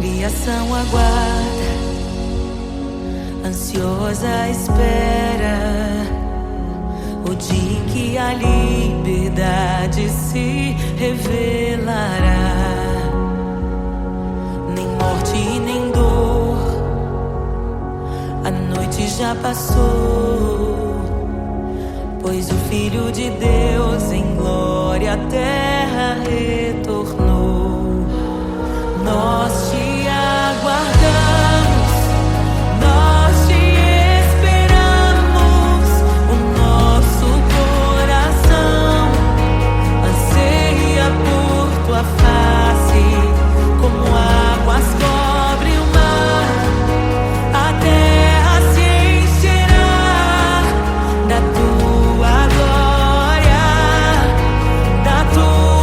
criação aguarda, ansiosa à espera, o dia em que a liberdade se revelará. Nem morte e nem dor, a noite já passou, pois o Filho de Deus em glória à terra retornou. Nós te aguardamos, nós te esperamos. O nosso coração anseia por tua face, como águas cobrem o mar. A terra se encherá da tua glória, da tua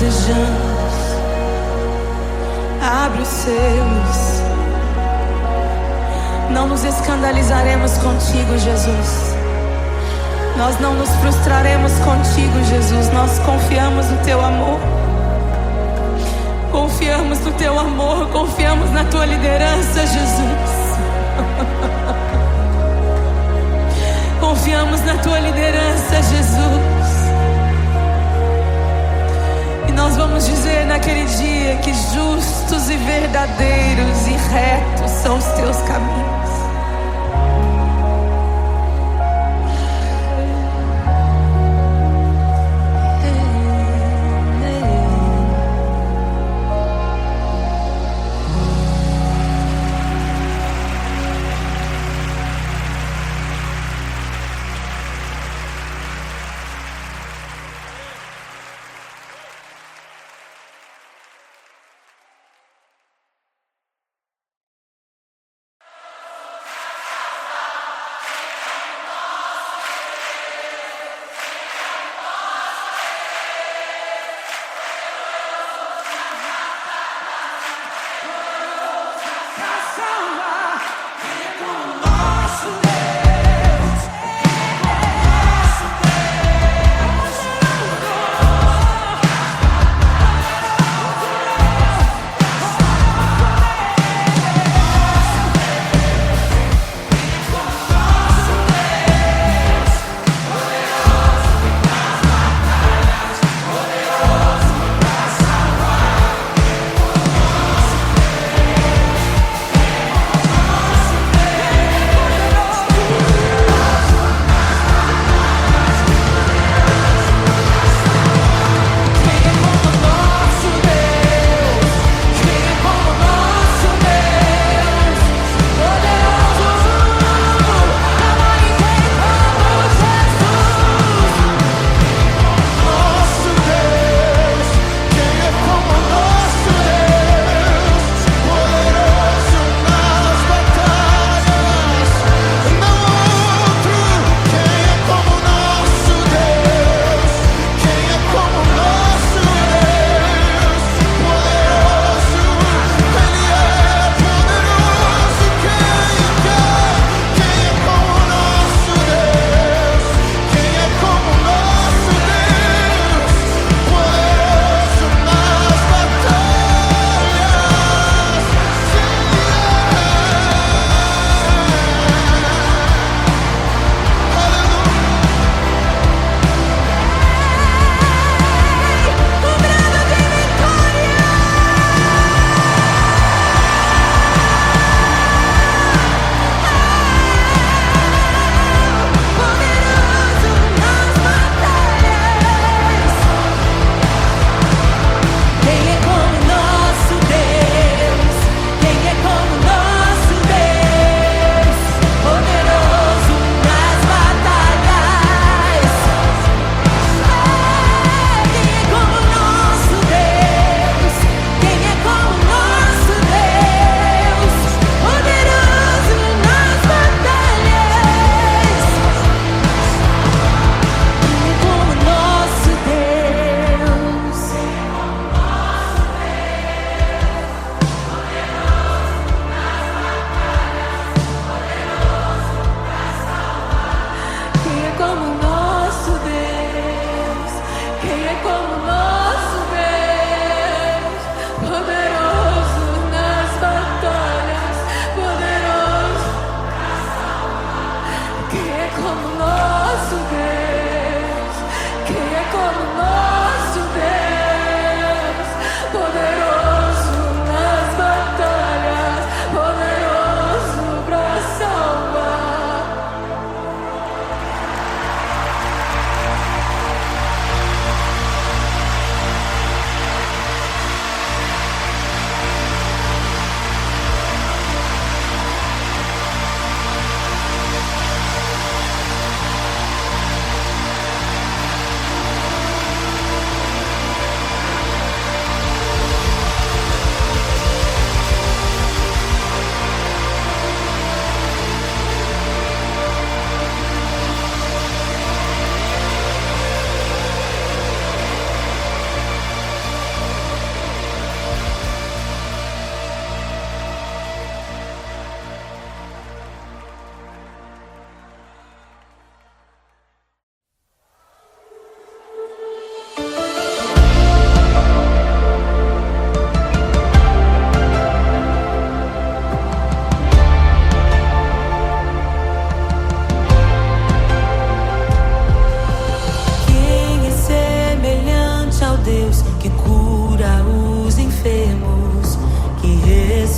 desejamos. Abre os seus. Não nos escandalizaremos contigo, Jesus. Nós não nos frustraremos contigo, Jesus. Nós confiamos no teu amor. Confiamos no teu amor. Confiamos na tua liderança, Jesus. Confiamos na tua liderança, Jesus. E nós vamos dizer naquele dia que justos e verdadeiros e retos são os teus caminhos.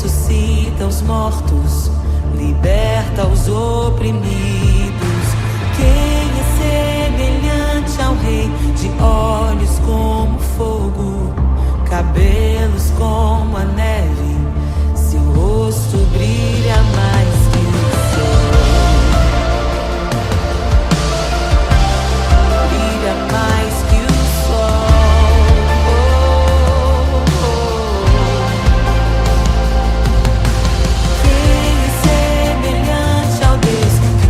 ressuscita os mortos, liberta os oprimidos. Quem é semelhante ao Rei, de olhos como fogo, cabelos como a neve, seu rosto brilha mais que o sol. Brilha mais que o sol. Quem é semelhante ao Deus que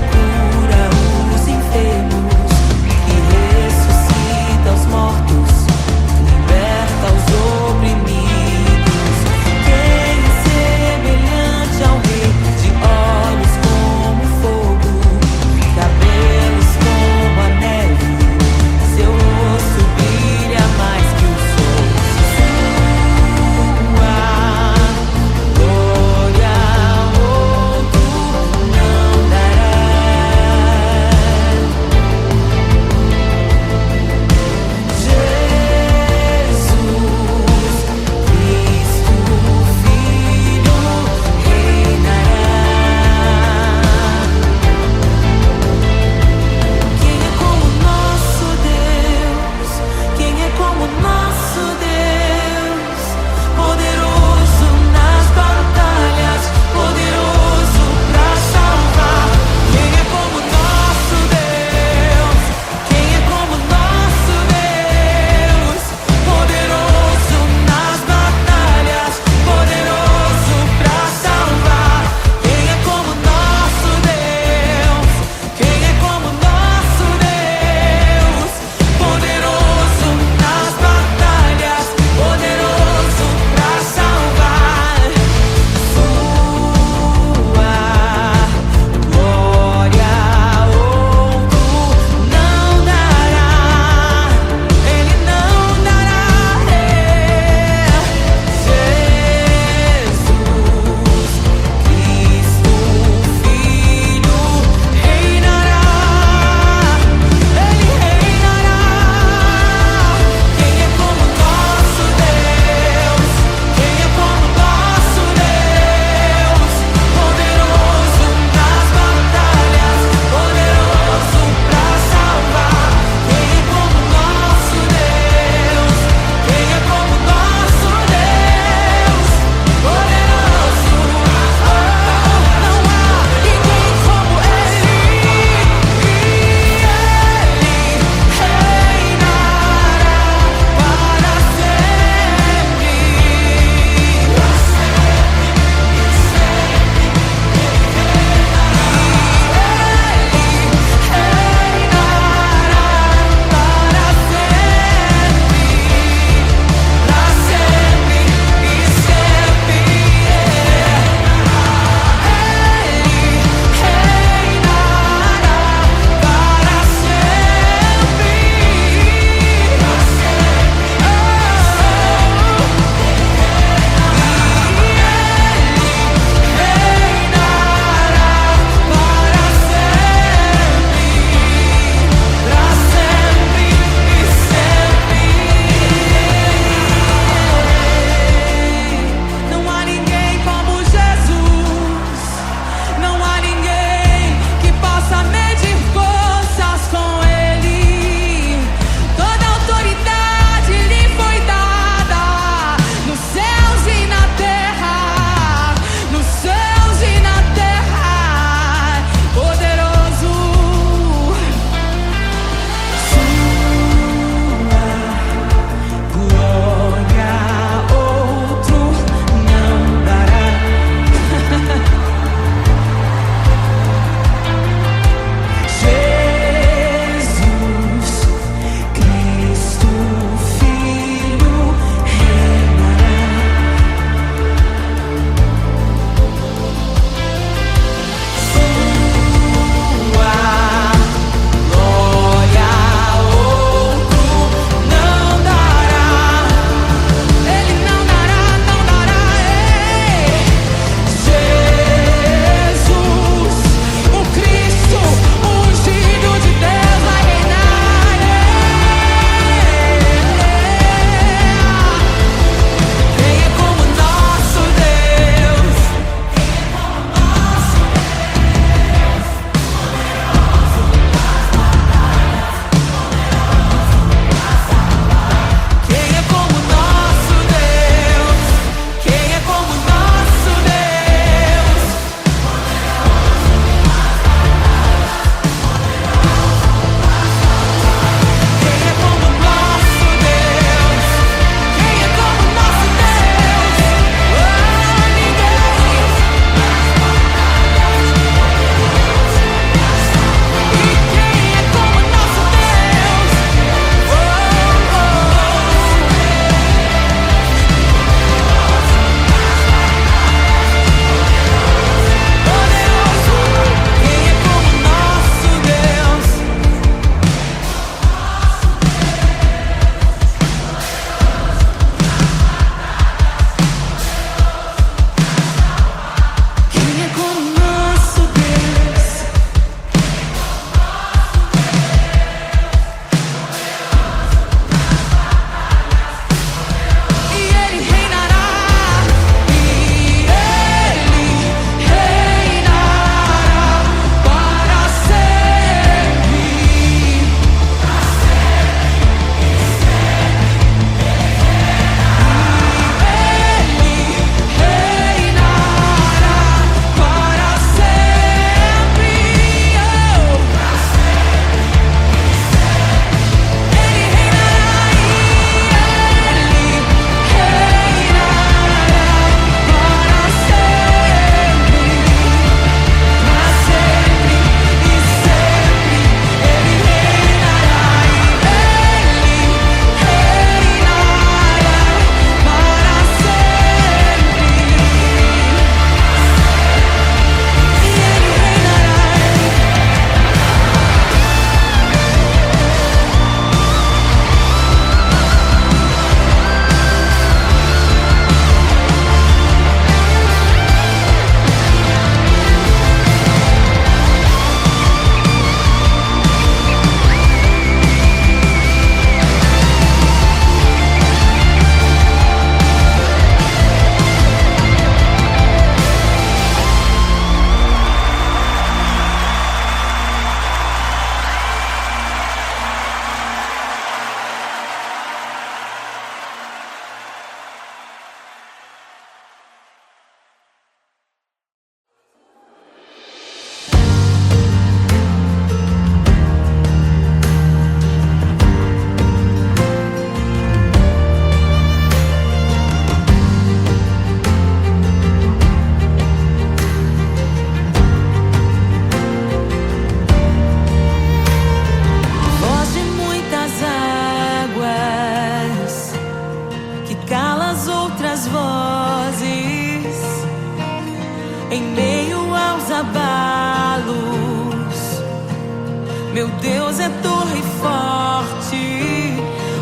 Teu Deus é torre forte.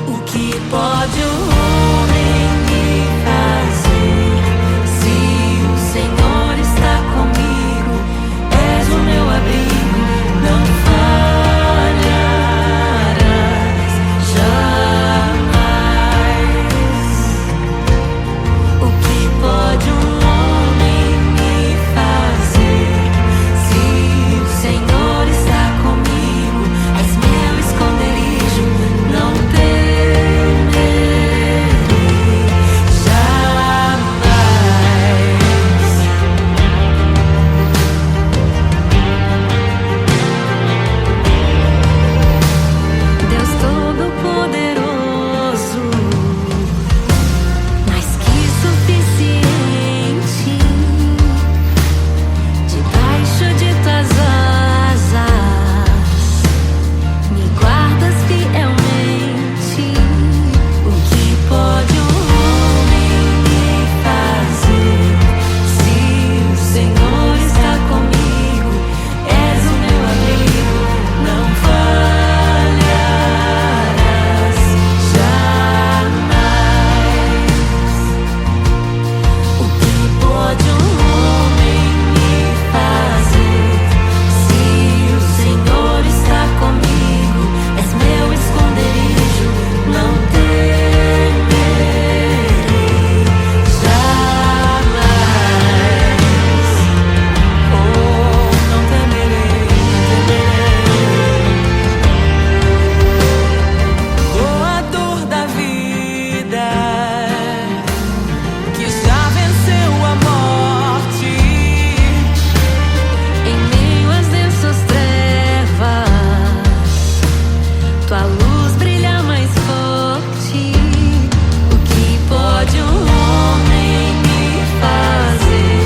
O que pode o homem me fazer? Se o Senhor está comigo, és o meu abrigo, não falharás jamais. O que pode um homem me fazer? Se o Senhor está comigo, és meu esconderijo, não temerei jamais. Deus Todo-Poderoso, mais que suficiente, debaixo de tuas asas me guardas fielmente. O que pode um homem me fazer? Se o Senhor está comigo, és o meu abrigo, não falharás jamais. O que pode um homem me fazer? Se o Senhor está comigo, és meu esconderijo, não temerei jamais. Oh, não temerei, doador da vida, que já venceu a morte. Em meio às densas trevas, tua luz brilha mais forte. O que pode um homem me fazer?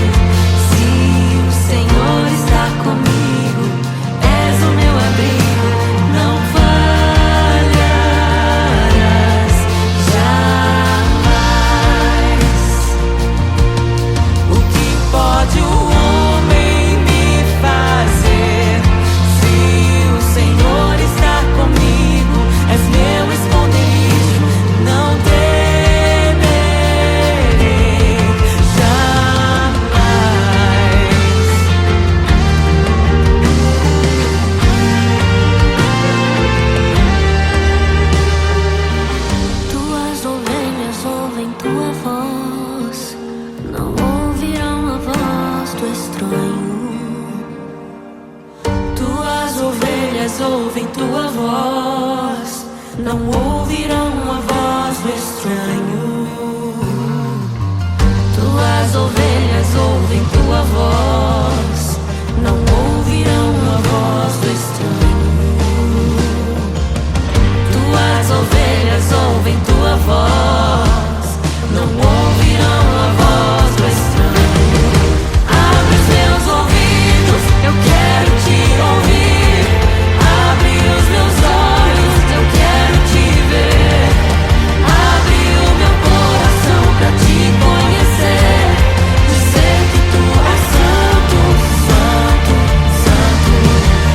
Se o Senhor está comigo, és o meu abrigo, não falharás jamais. O que pode o homem me fazer? Se o Senhor está comigo, és meu esconderijo, não temerei jamais. Tuas ovelhas ouvem tua voz, não ouvirão a voz do estranho. Tuas ovelhas ouvem tua voz, não ouvirão a voz do estranho. Tuas ovelhas ouvem tua voz, não ouvirão a voz do estranho. Tuas ovelhas ouvem tua voz, não ouvirão a voz do estranho. Abre os meus ouvidos, eu quero te ouvir. Abre os meus olhos, eu quero te ver. Abre o meu coração pra te conhecer. Dizer que tu és santo, santo, santo.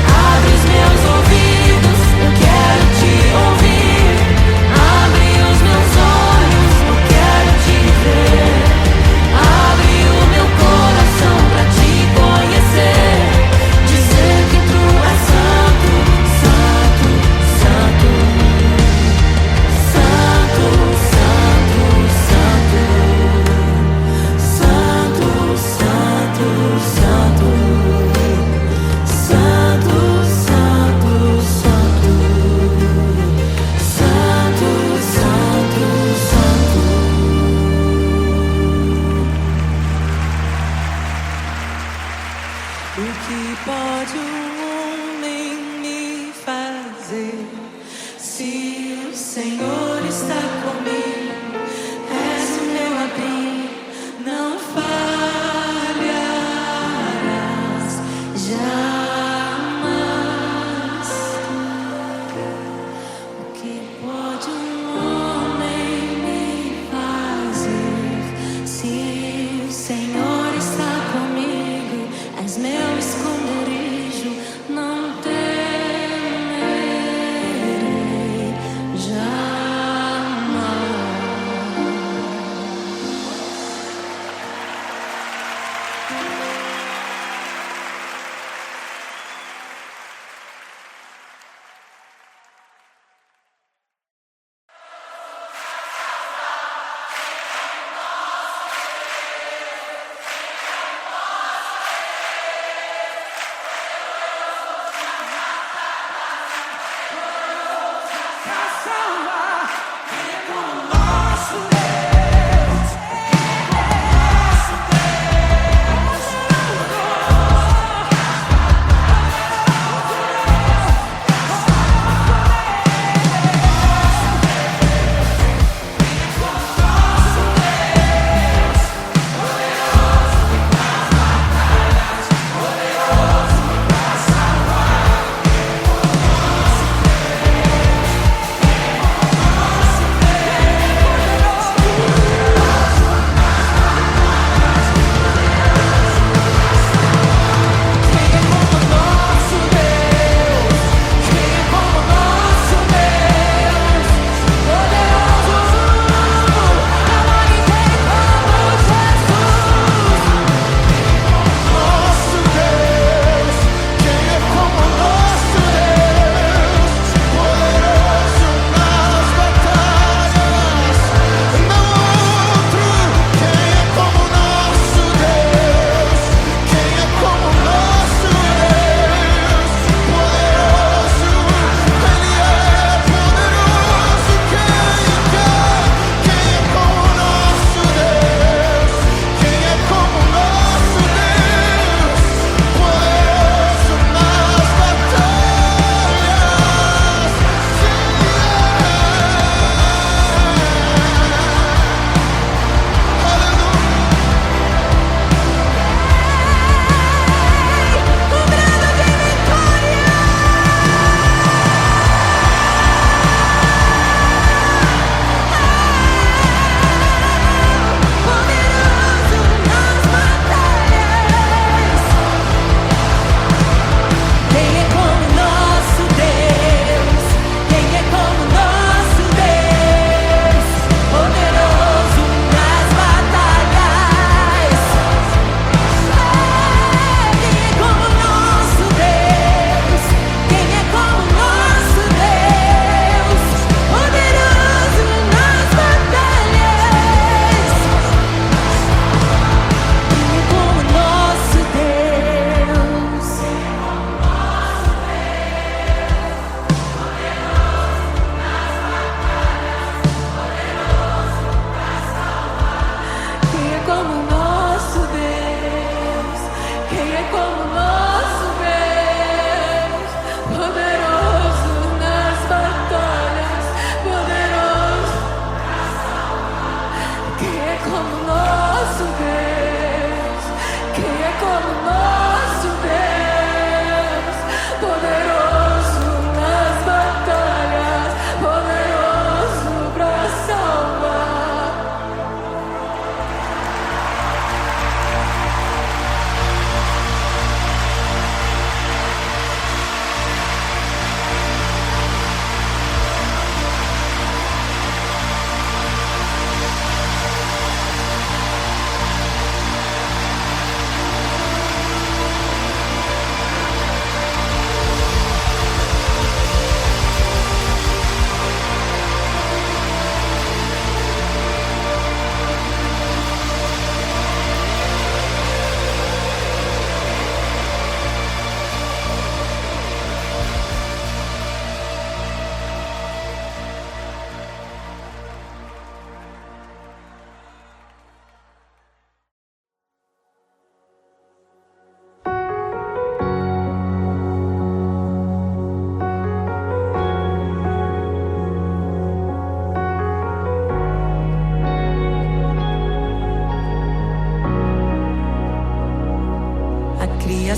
Abre os meus ouvidos, eu quero te ouvir. Abre os meus olhos, eu quero te ver. Abre o meu coração pra te conhecer. Dizer que tu és santo, santo, santo. Santo, santo, santo. Santo, santo, santo. Santo, santo, santo. Santo, santo, santo. O que pode um homem me fazer? Se o Senhor está comigo, és o meu abrigo, não falharás jamais. O que pode um homem me fazer? Se o Senhor está comigo, és meu esconderijo, não temerei.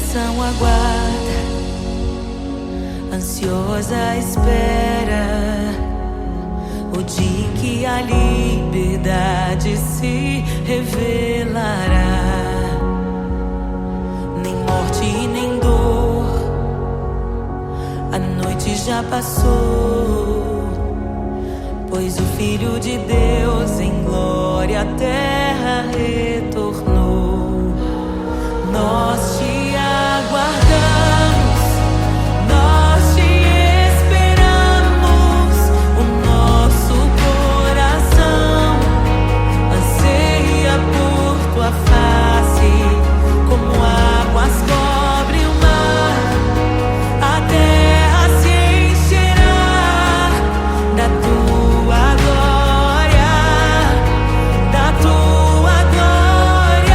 geração aguarda, ansiosa espera o dia em que a liberdade se revelará. Nem morte e nem dor, a noite já passou, pois o Filho de Deus em glória à terra retornou. Nós te aguardamos, nós te esperamos. O nosso coração anseia por tua face, como águas cobrem o mar. A terra se encherá da tua glória, da tua glória.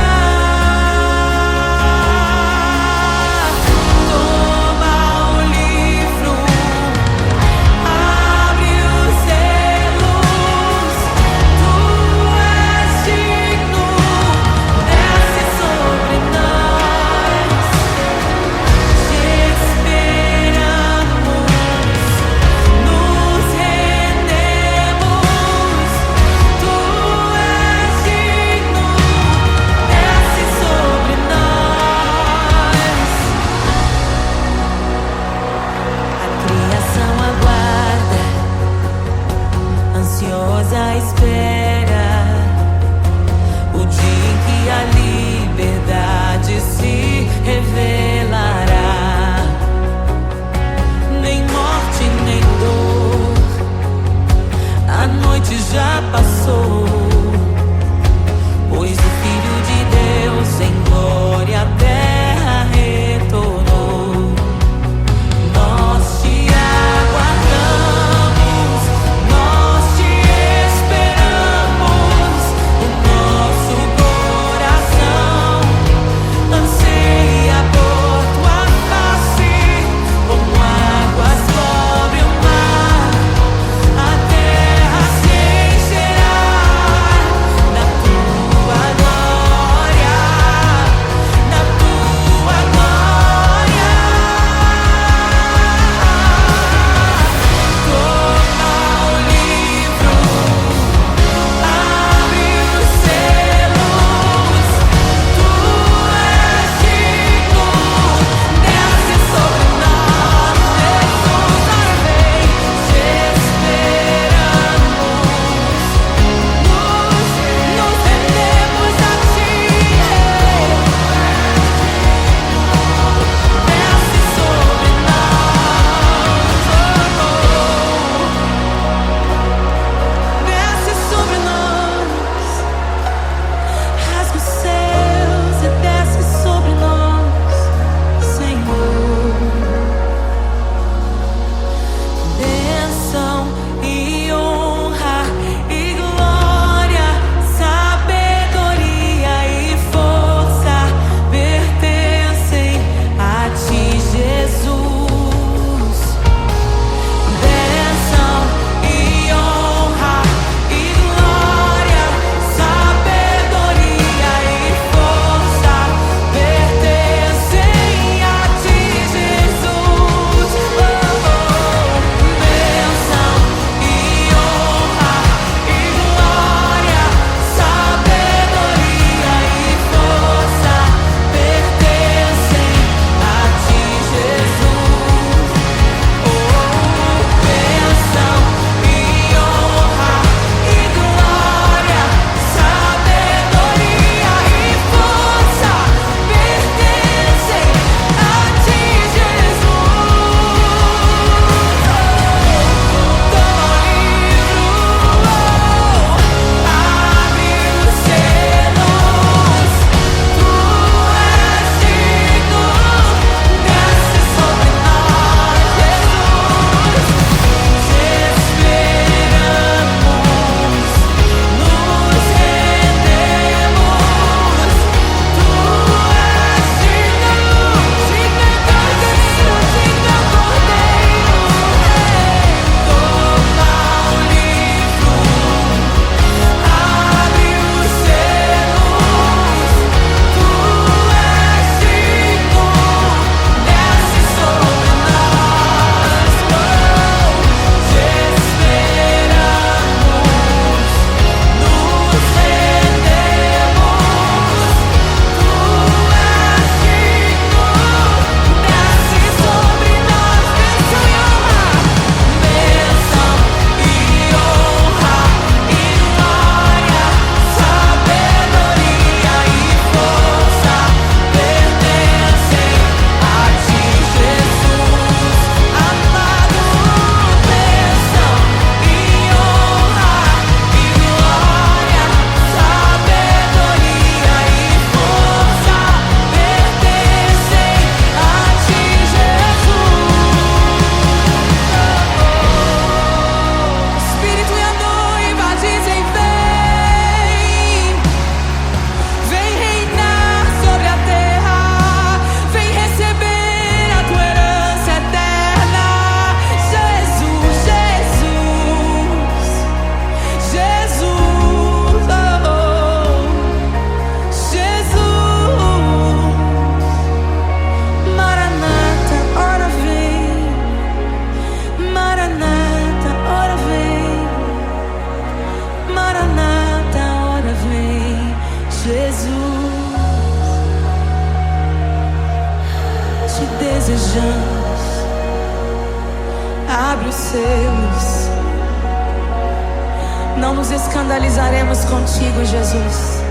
nos escandalizaremos contigo, Jesus.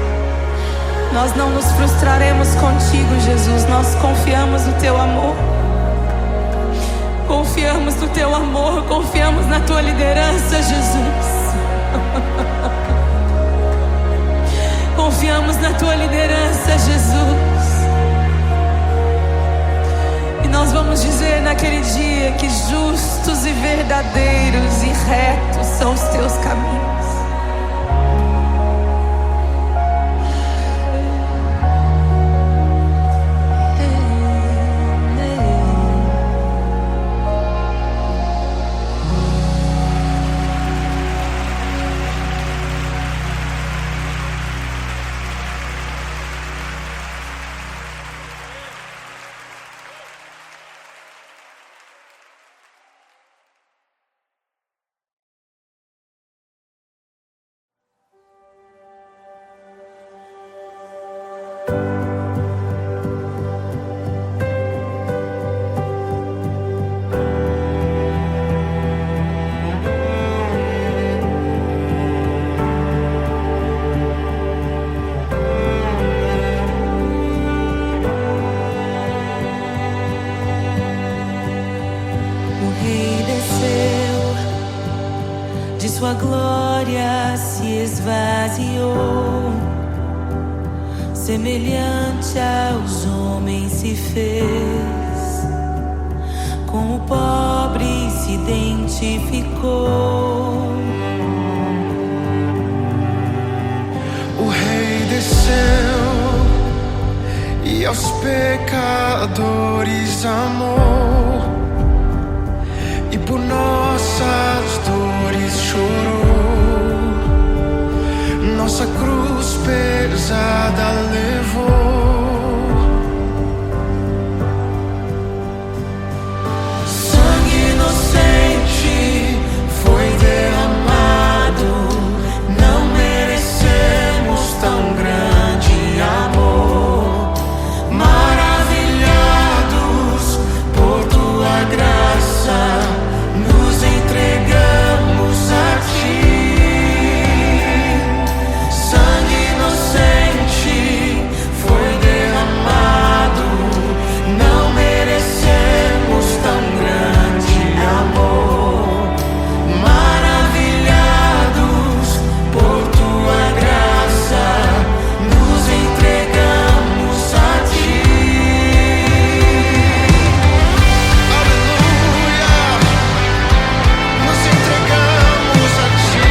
Nós não nos frustraremos contigo, Jesus. Nós confiamos no teu amor. Confiamos no teu amor, confiamos na tua liderança, Jesus. Confiamos na tua liderança, Jesus. E nós vamos dizer naquele dia que justos e verdadeiros e retos são os teus caminhos. Sua glória se esvaziou, semelhante aos homens se fez, com o pobre se identificou. O Rei desceu e aos pecadores amou, e por nossas dores chorou, nossa cruz pesada levou. Sangue inocente foi derramado, não merecemos tão grande amor. Maravilhados por tua graça, nos entregamos a ti. Sangue inocente foi derramado, não merecemos tão grande amor. Maravilhados por tua graça, nos entregamos a ti. Aleluia! Nos entregamos a ti,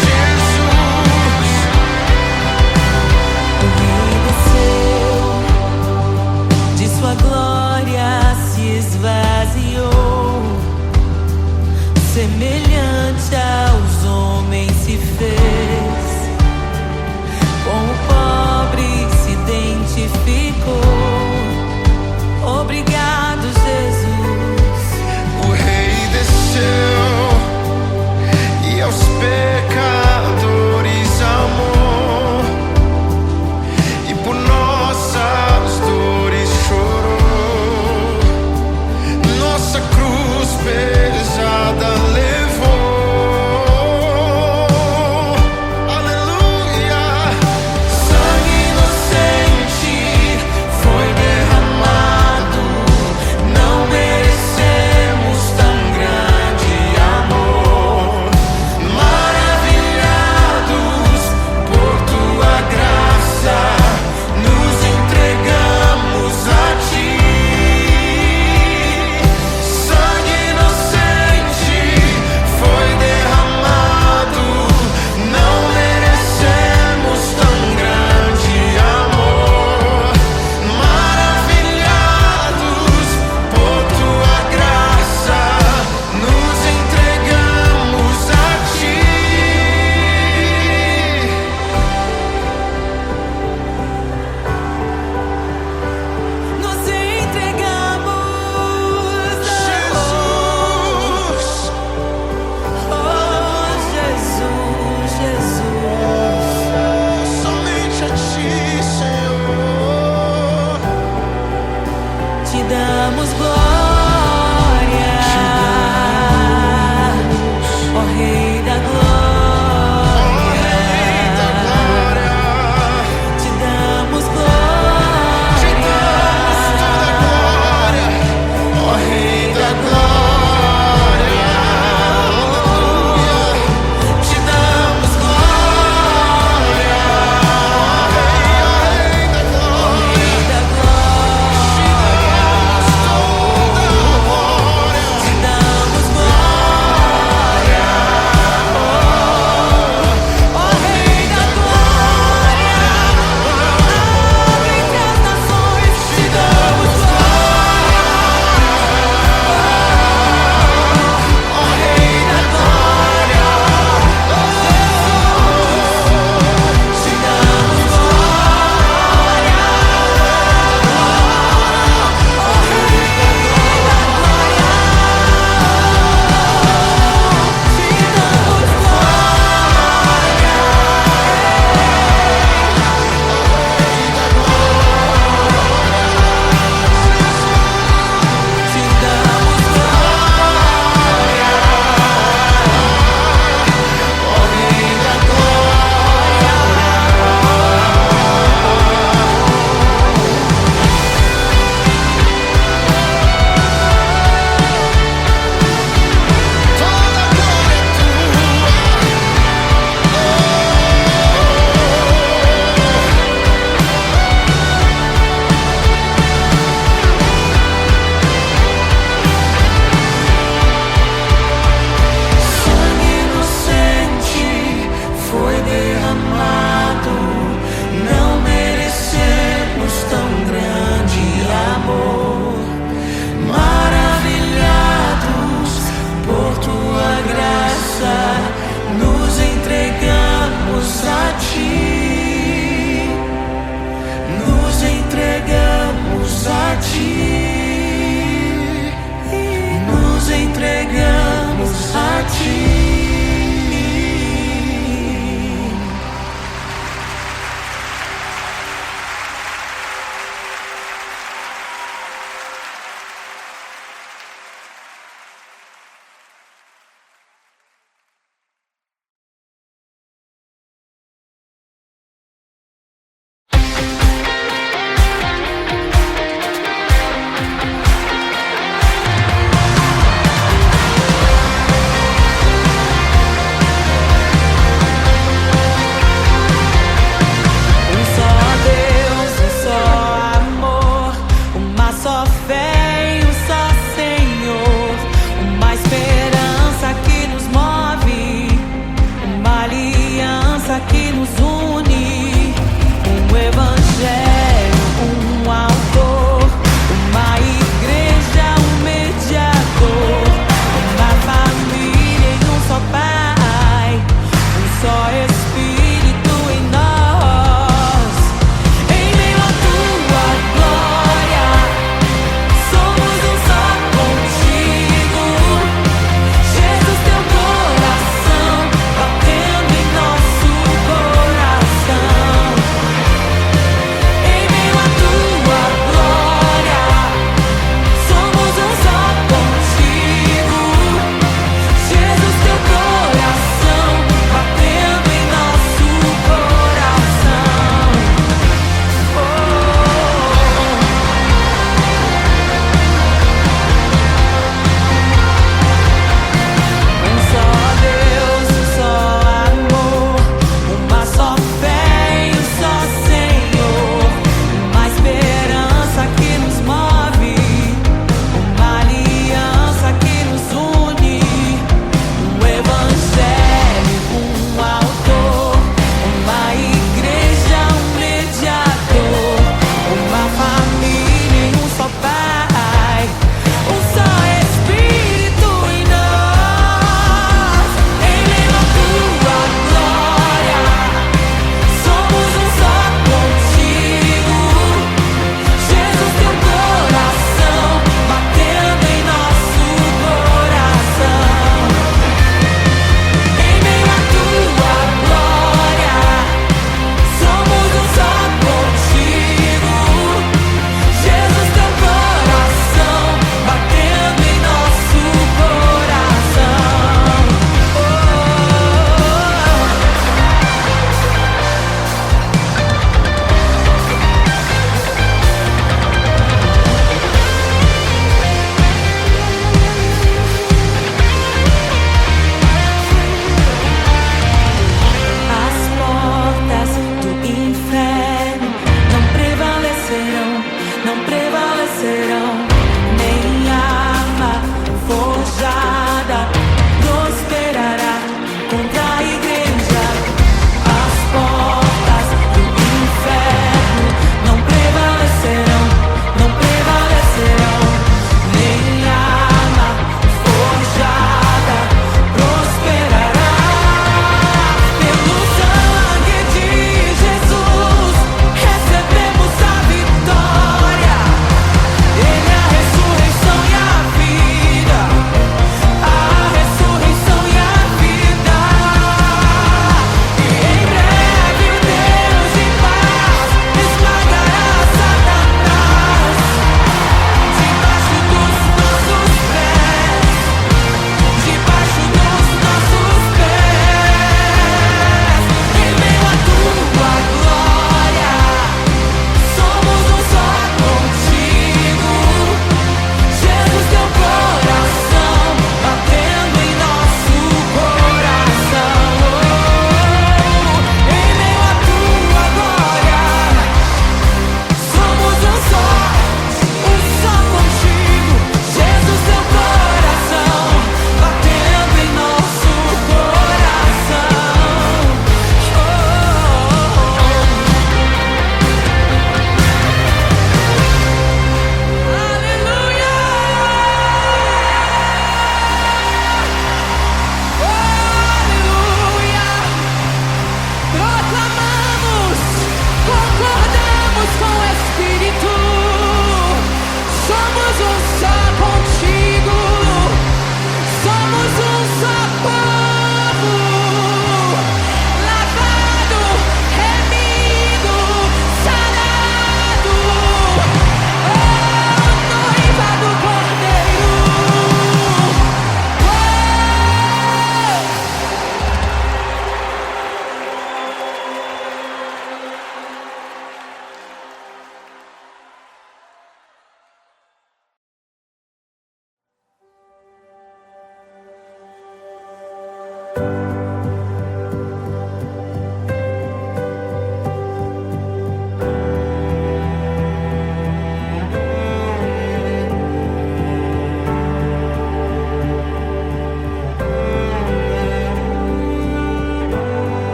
Jesus. O Rei desceu, de sua glória se esvaziou, semelhante aos homens se fez, com o pobre se identificou. Obrigado, Jesus. O Rei desceu e aos pecadores amou, e por nossas dores chorou, nossa cruz pesada levou.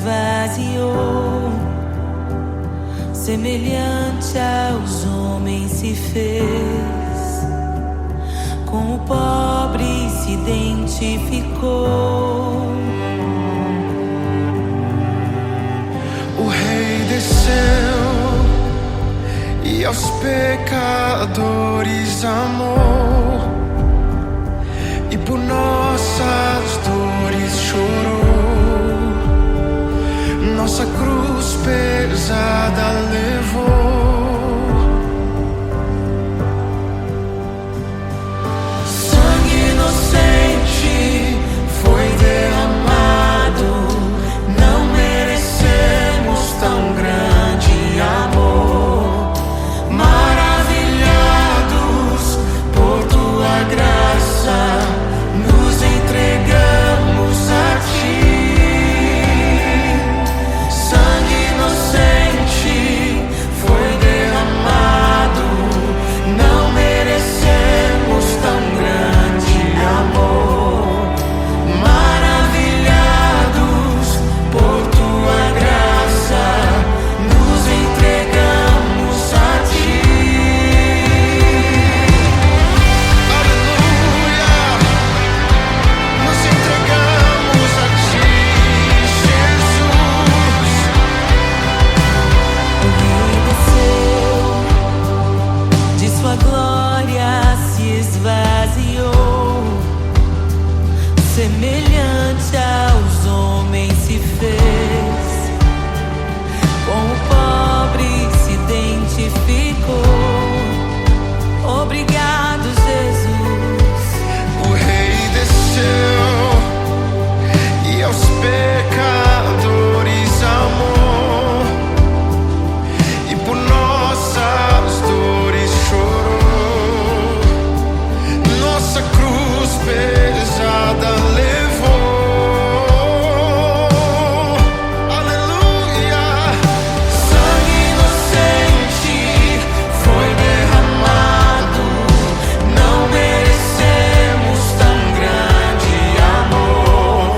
esvaziou, semelhante aos homens se fez, com o pobre se identificou. O Rei desceu e aos pecadores amou, e por nossas dores chorou, nossa cruz pesada levou. Sangue inocente foi derramado, não merecemos tão grande amor. Maravilhados por tua graça, nos entregamos a ti. Sangue inocente foi derramado, não merecemos tão grande amor. Maravilhados por tua graça, nos entregamos a ti. Aleluia, nos entregamos a ti, Jesus. O Rei desceu, de sua glória se esvaziou, semelhante aos homens se fez, com o pobre se identificou. Obrigado, Jesus. O Rei desceu e aos pecadores amou, e por nossas dores chorou, nossa cruz pesada levou. Aleluia. Sangue inocente foi derramado, não merecemos tão grande amor.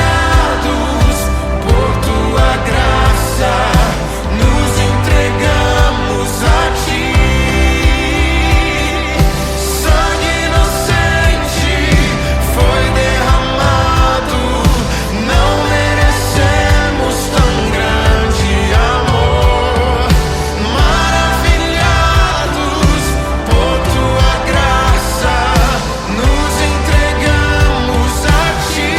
Maravilhados por tua graça, nos entregamos a ti. Sangue inocente foi derramado, não merecemos tão grande amor. Maravilhados por tua graça, nos entregamos a ti.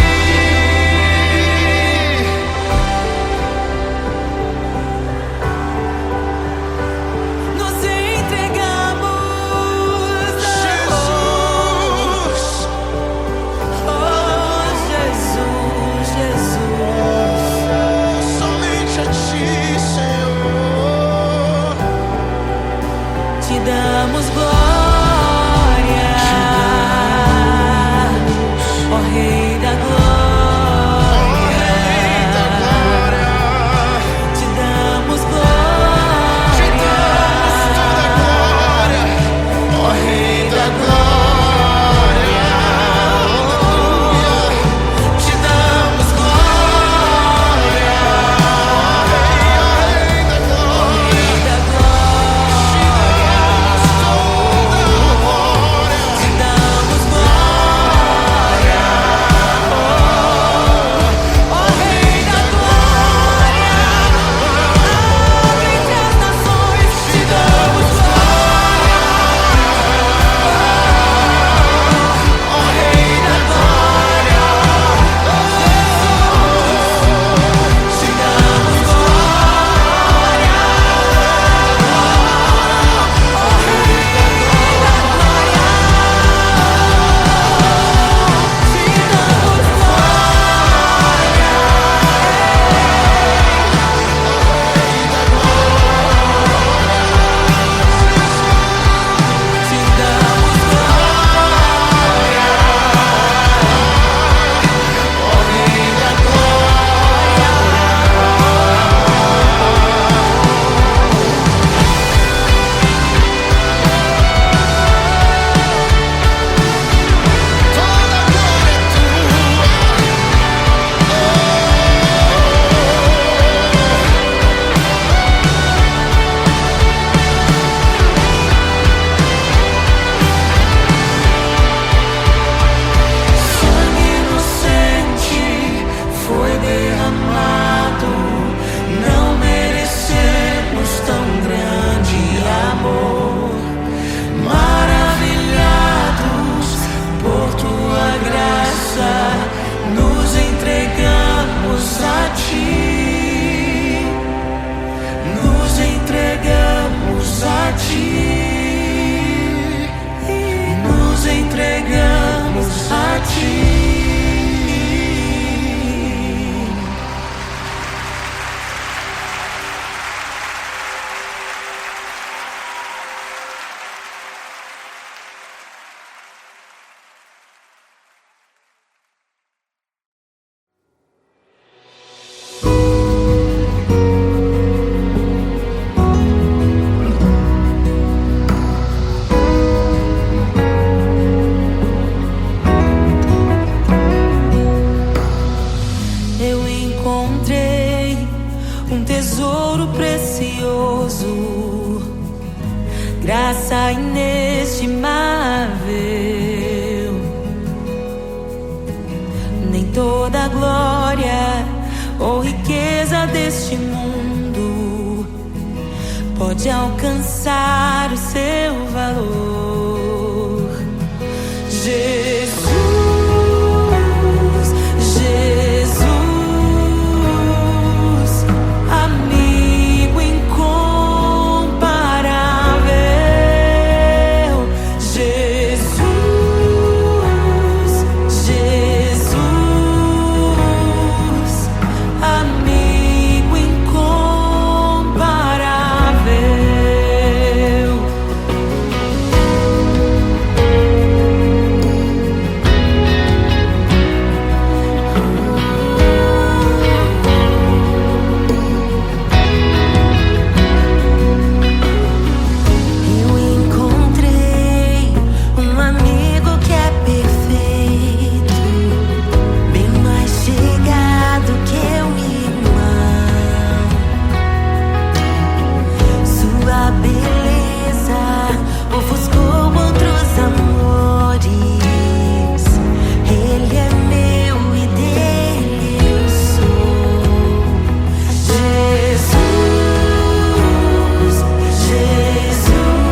Nos entregamos a Jesus, Oh, Jesus, Jesus. somente a ti, Senhor. Te damos glória, ó Rei da Ó glória. Rei da glória, Te damos te glória, damos toda a glória. Ó Rei da glória, aleluia. Te damos glória, Rei da glória. Rei da glória. Te damos toda graça inestimável. Nem toda a glória ou riqueza deste mundo pode alcançar o seu valor. Jesus, Jesus, amigo incomparável. Jesus, Jesus, amigo incomparável. Eu encontrei um amigo que é perfeito, bem mais chegado que um irmão. Sua beleza ofuscou outros amores. Ele é meu e dele eu sou. Jesus, Jesus,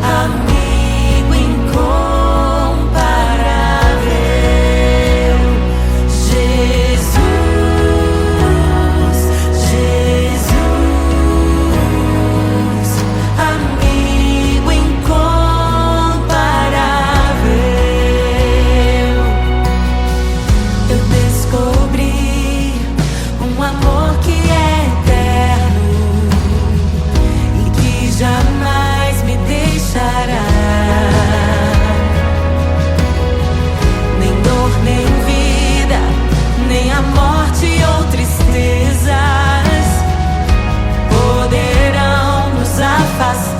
amigo incomparável. Jesus, Jesus, amigo incomparável. Eu descobri um amor que é eterno e que jamais me deixará. Nem dor, nem vida, nem a morte ou tristezas poderão nos afastar.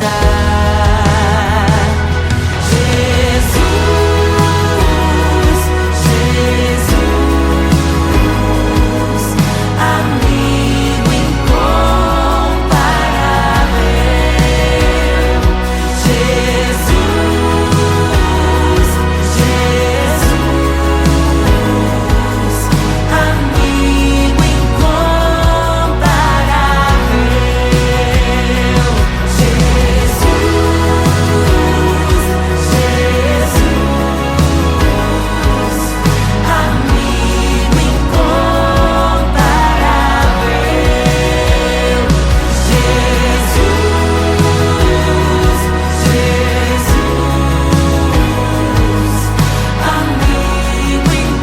Jesus, Jesus, amigo incomparável. Jesus, Jesus, amigo incomparável. Jesus, Jesus, amigo incomparável.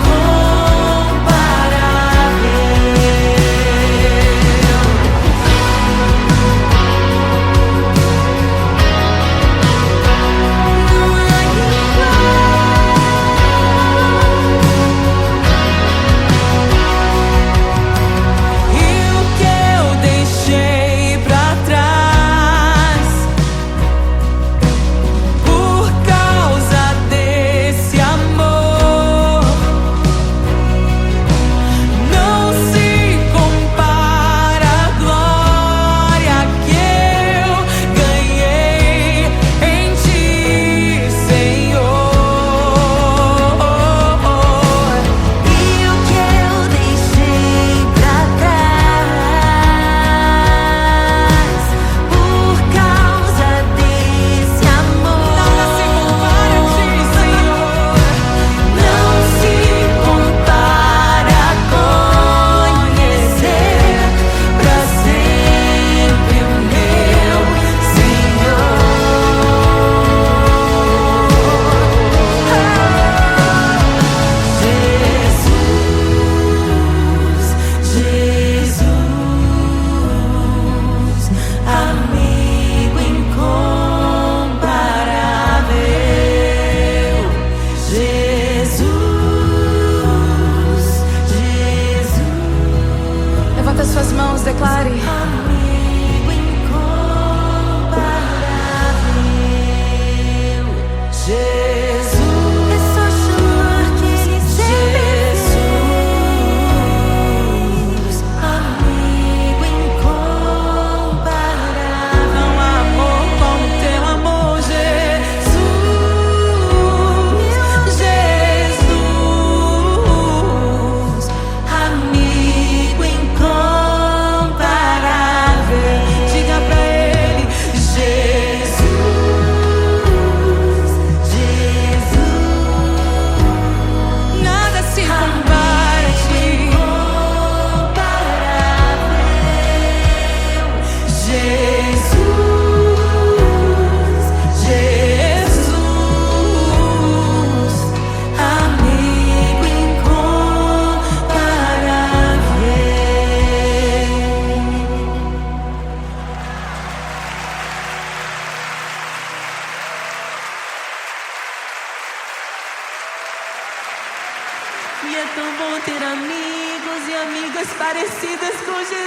E o que eu deixei pra trás por causa desse amor não se compara à glória que eu ganhei em Ti, Senhor. E o que eu deixei pra trás por causa desse amor nada se compara a Ti, Senhor. Não se compara a conhecer pra sempre o meu Senhor. Jesus, Jesus, amigo incomparável. Jesus, Jesus, Levanta suas mãos, declare. amigo incomparável. Jesus, é só chamar que Ele Jesus, amigo incomparável. Não há mais parecidas com Jesus.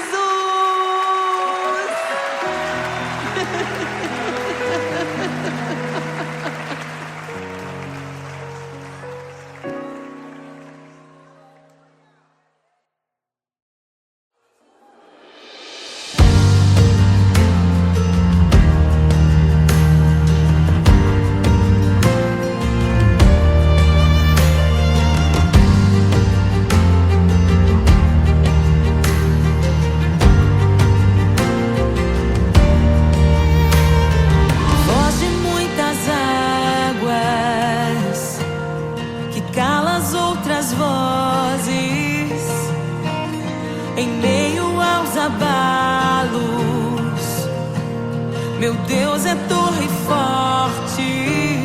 Meu Deus é torre forte.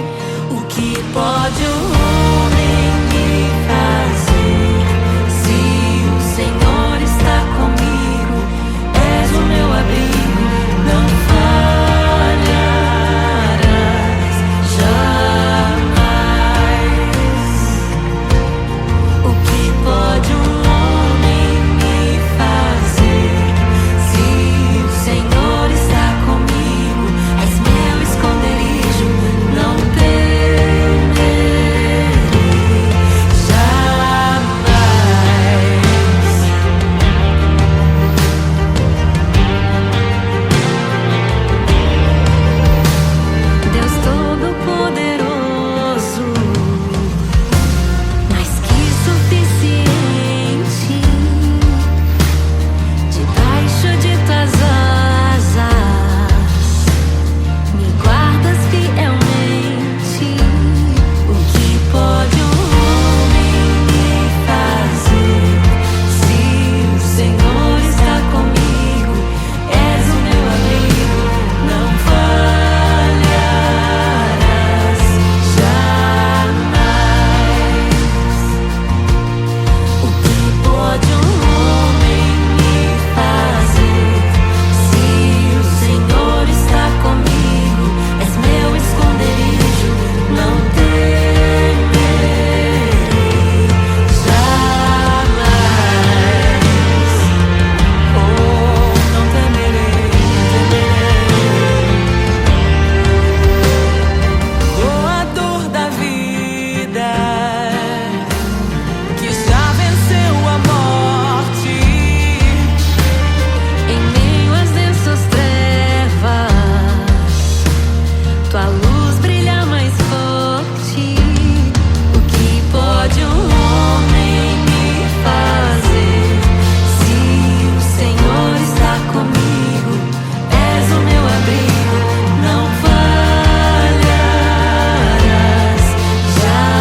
O que pode o homem me fazer? Se o Senhor está comigo, és o meu abrigo, não falharás jamais. O que pode o homem me fazer? Se o Senhor está comigo, és meu esconderijo, não temerei jamais. Deus Todo-Poderoso, mais que suficiente, debaixo de tuas asas me guardas fielmente. O que pode o homem me fazer? Se o Senhor está comigo, és o meu abrigo, não falharás jamais. O que pode o homem me fazer? Se o Senhor está comigo, és meu esconderijo, não temerei jamais. Oh, não temerei, doador da vida, que já venceu a morte. Em meio às densas trevas, tua luz brilha mais forte. O que pode o homem me fazer? Se o Senhor está comigo, és o meu abrigo, não falharás jamais.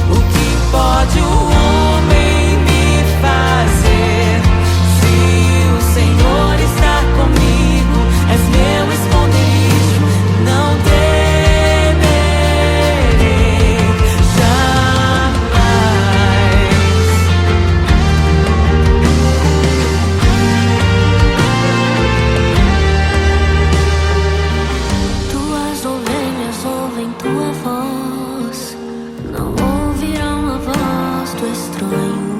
O que pode o homem me fazer? Se o Senhor está comigo, és meu esconderijo, não temerei jamais. Tuas ovelhas ouvem tua voz, não ouvirão a voz do estranho.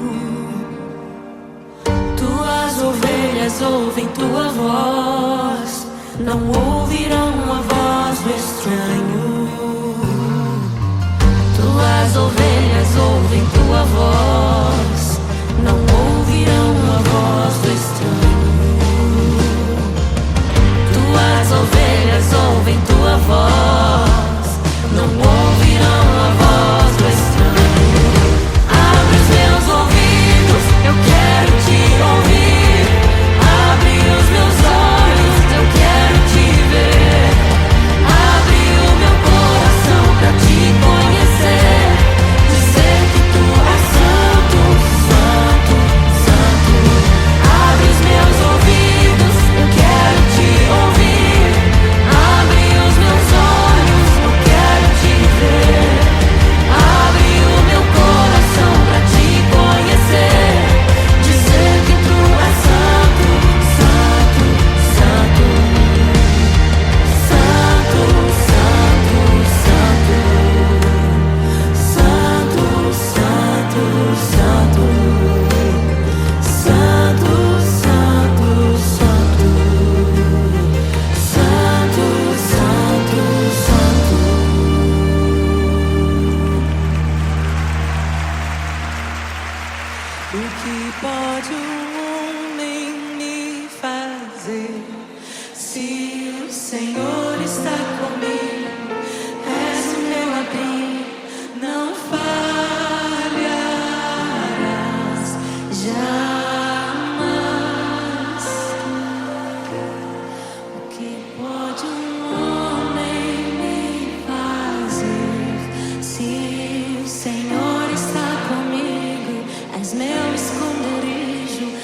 Tuas ovelhas ouvem tua voz, não ouvirão a voz do estranho. Tuas ovelhas ouvem tua voz, não ouvirão a voz do estranho. Tuas ovelhas ouvem tua voz, não ouvirão a voz do estranho. Abre os meus ouvidos, eu quero te ouvir. Abre os meus olhos, eu quero te ver. Abre o meu coração pra te conhecer. Dizer que tu és santo, pode um homem me fazer? Se o Senhor está comigo, és o meu abrigo, não falharás jamais. O que pode um homem me fazer? Se o Senhor está comigo, és meu esconderijo,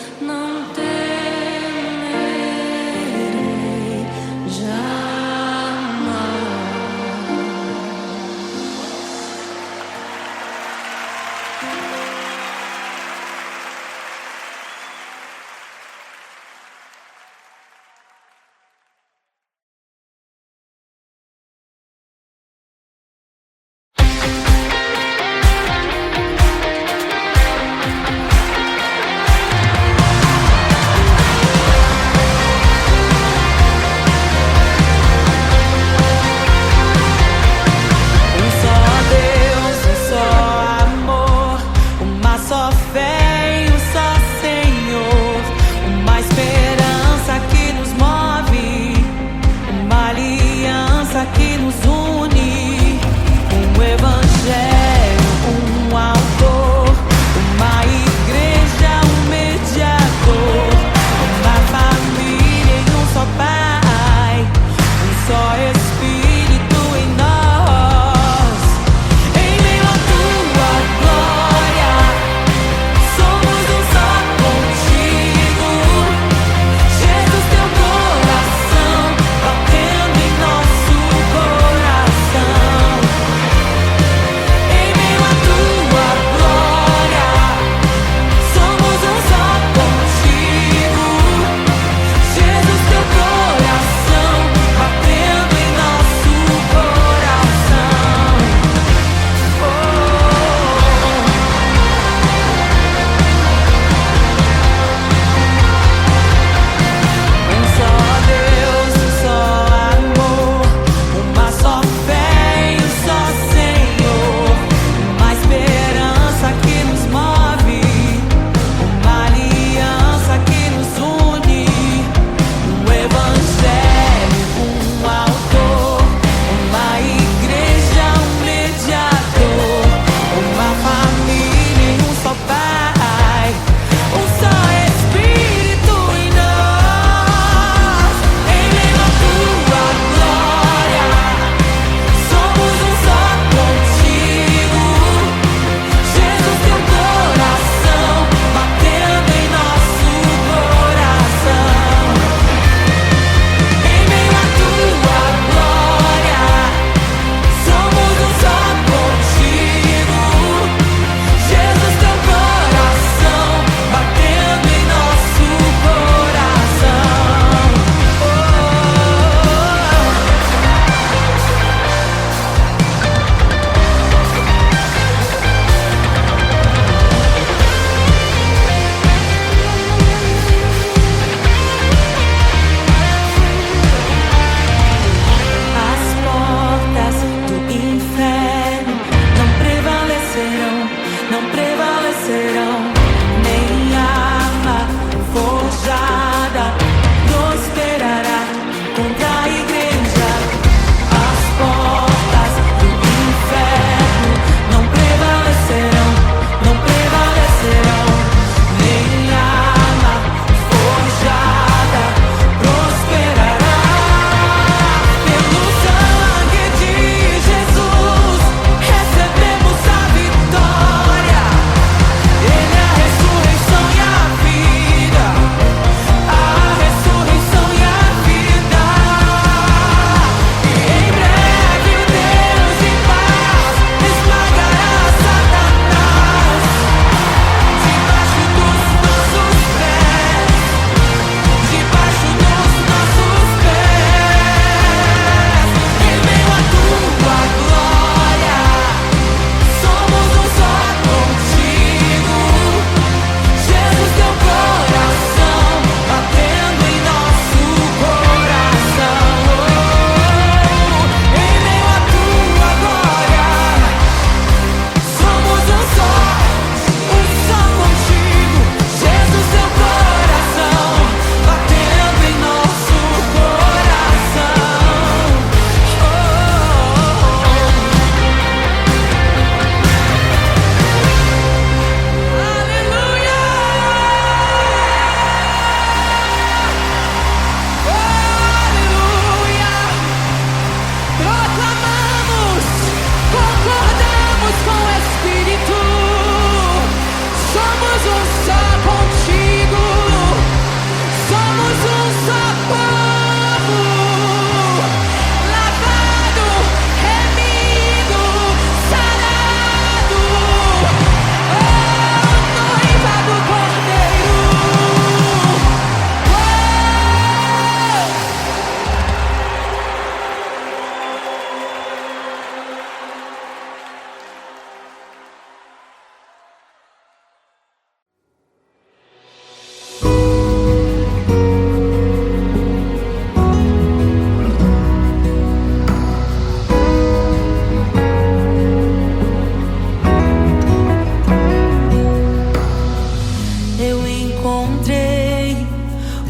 encontrei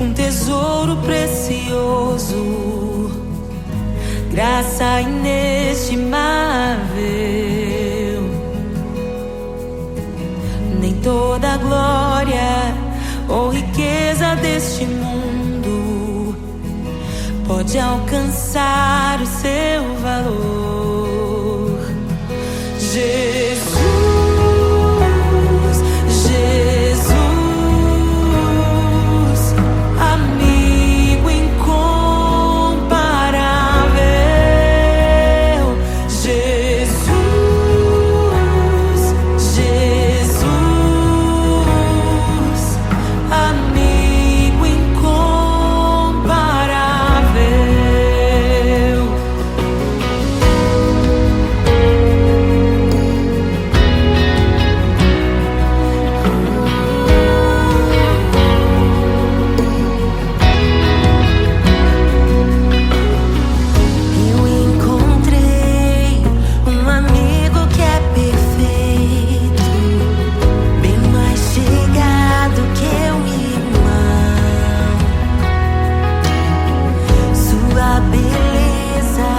um tesouro precioso, graça inestimável. Nem toda a glória ou riqueza deste mundo pode alcançar o seu valor. Jesus, Jesus, amigo incomparável. Jesus, Jesus, amigo incomparável. Eu encontrei um amigo que é perfeito, bem mais chegado que um irmão. Sua beleza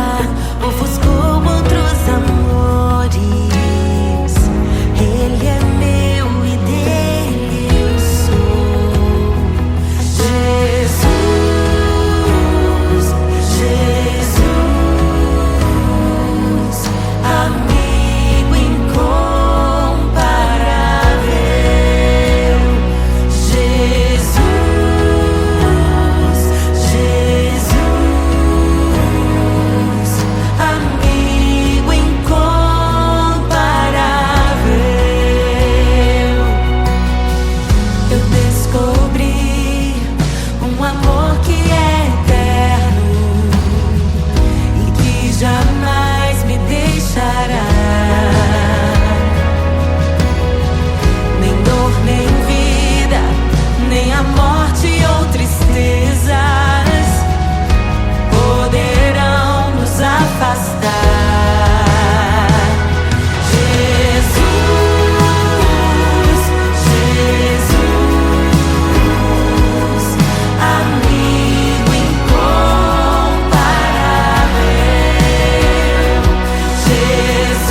ofuscou outros amores. Ele é meu e dele eu sou. Jesus, Jesus, amigo incomparável. Jesus, Jesus, amigo incomparável. Eu descobri um amor que é eterno e que jamais me deixará. Nem dor, nem vida, nem a morte ou tristezas poderão nos afastar. Jesus, Jesus, amigo incomparável. Jesus,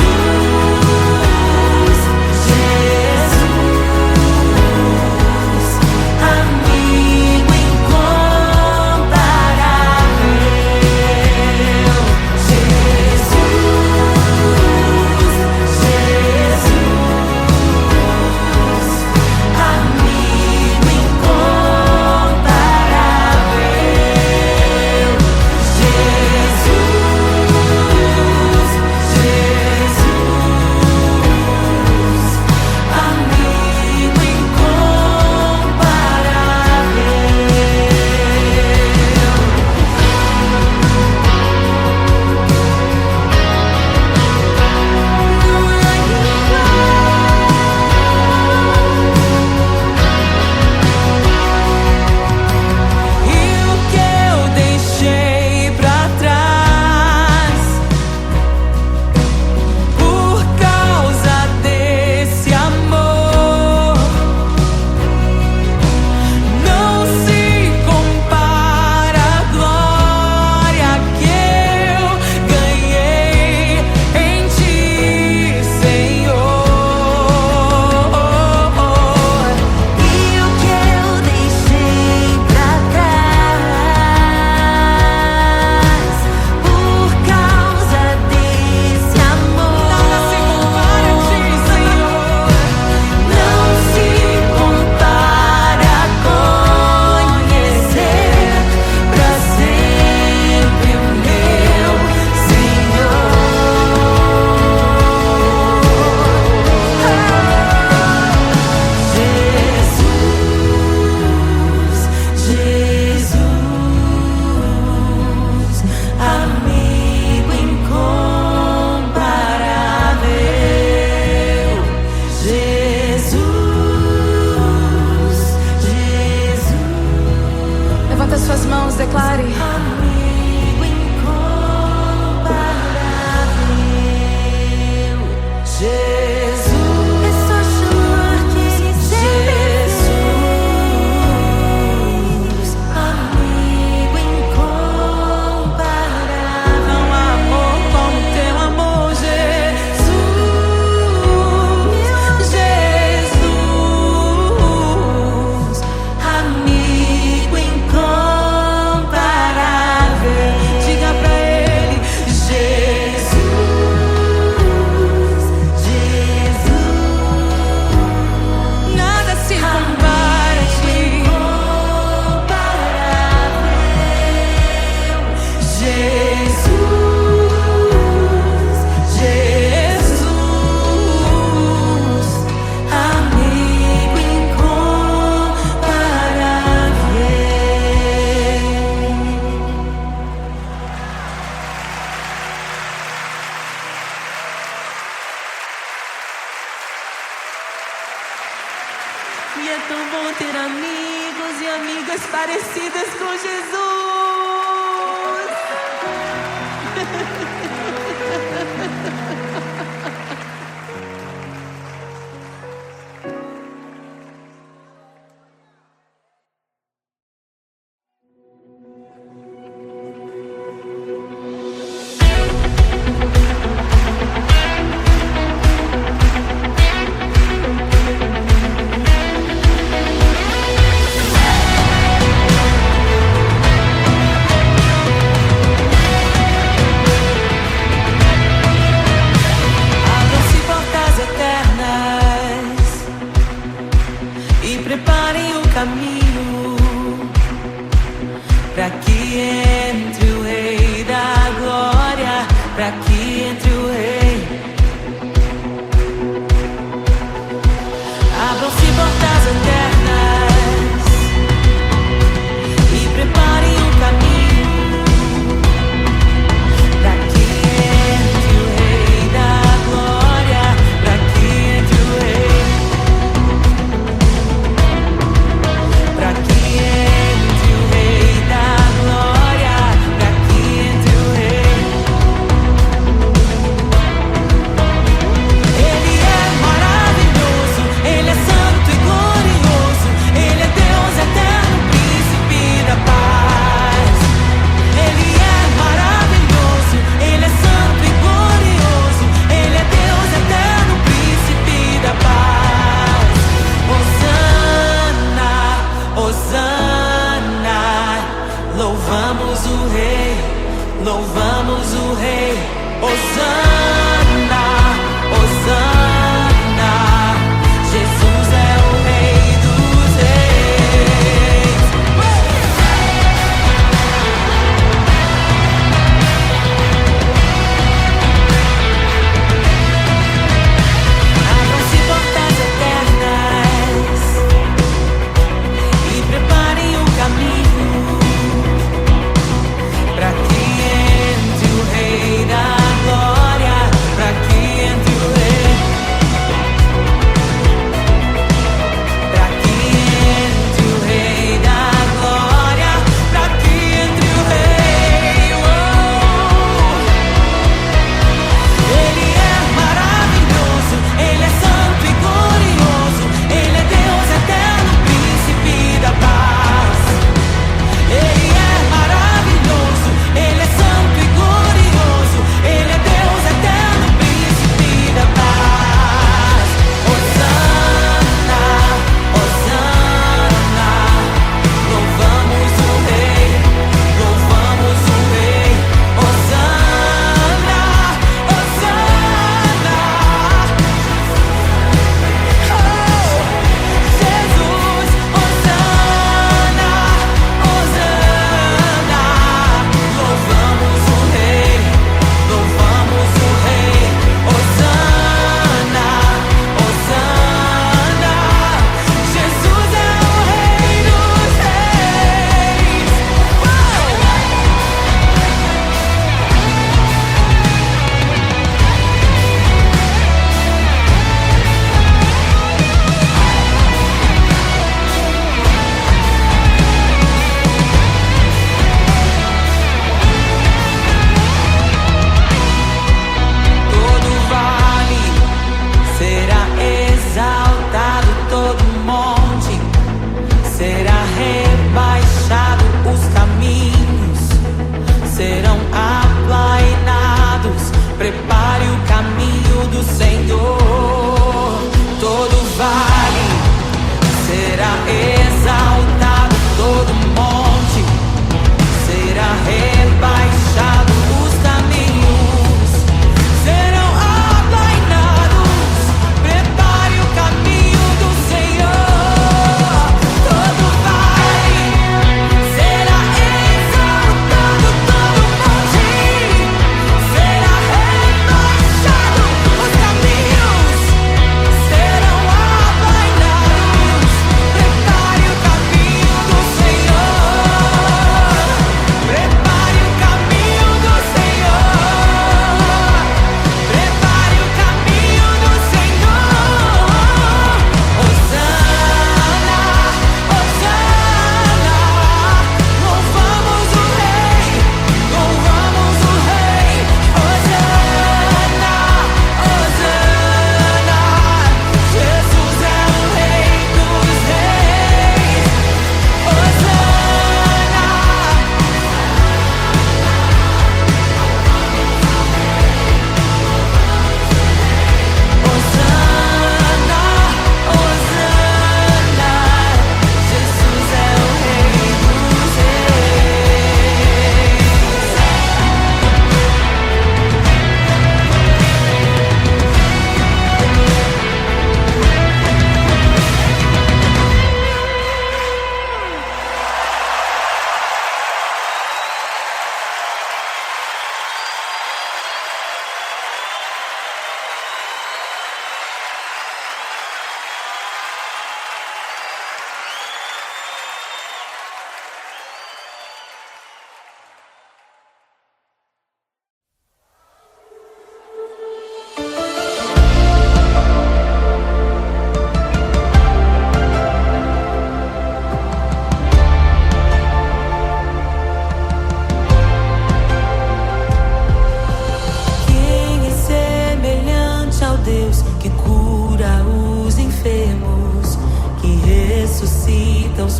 Jesus, amigo incomparável. Jesus, é só chamar que Ele sempre amigas parecidas com Jesus. Preparem o caminho para que entre o Rei da Glória, para que entre o Rei. Abram-se portas eternas e preparem o caminho para que entre o Rei da Glória, para que entre o Rei. Pra que entre o Rei da Glória, pra que entre o Rei. Ele é maravilhoso, Ele é santo e glorioso, Ele é Deus eterno, príncipe da paz. Ele é maravilhoso, Ele é santo e glorioso, Ele é Deus eterno, príncipe da paz. Hosana, Hosana, louvamos o Rei, louvamos o Rei. Hosana, Hosana, Jesus é o Rei dos Reis. Abram-se portas eternas e preparem o caminho para que entre o Rei da Glória,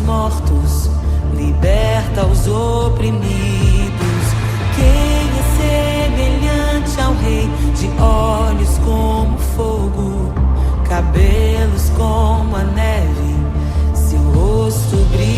mortos, liberta os oprimidos. Quem é semelhante ao Rei, de olhos como fogo, cabelos como a neve, seu rosto brilha.